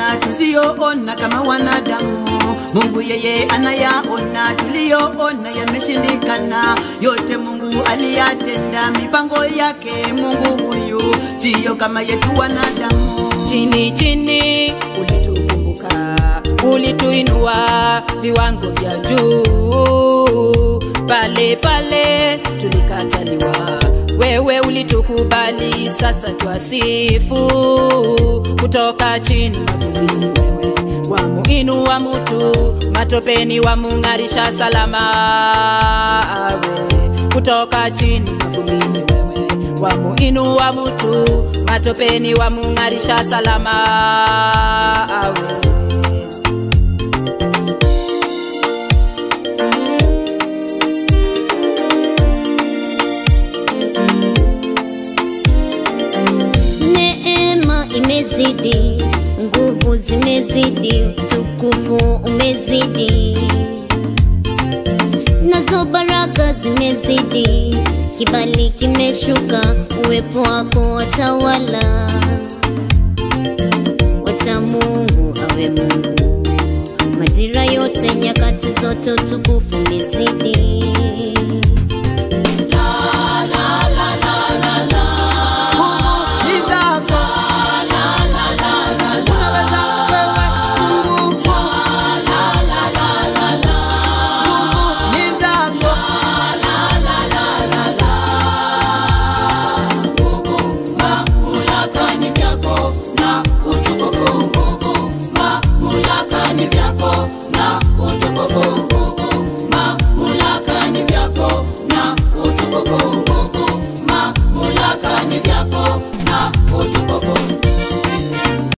sana tusiyoona kama wanadamu. Mungu yeye anayaona tuliyoona yameshindikana. Yote Mungu aliyatenda, mipango yake Mungu huyu siyo kama yetu wanadamu. Chini chini ulitukumbuka, ulituinua viwango vya juu. Pale pale tulikataliwa, wewe ulitukubali, sasa twasifu. Kutoka chini mavumbini wewe wamuinua mtu, matopeni wamungarisha salama. Kutoka chini mavumbini wewe wamuinua mtu, matopeni wamungarisha salama. Neema imezidi, nguvu zimezidi, utukufu umezidi, nazo baraka zimezidi, kibali kimeshuka, uwepo wako watawala. Wacha Mungu awe Mungu, majira yote, nyakati zote, utukufu umezidi.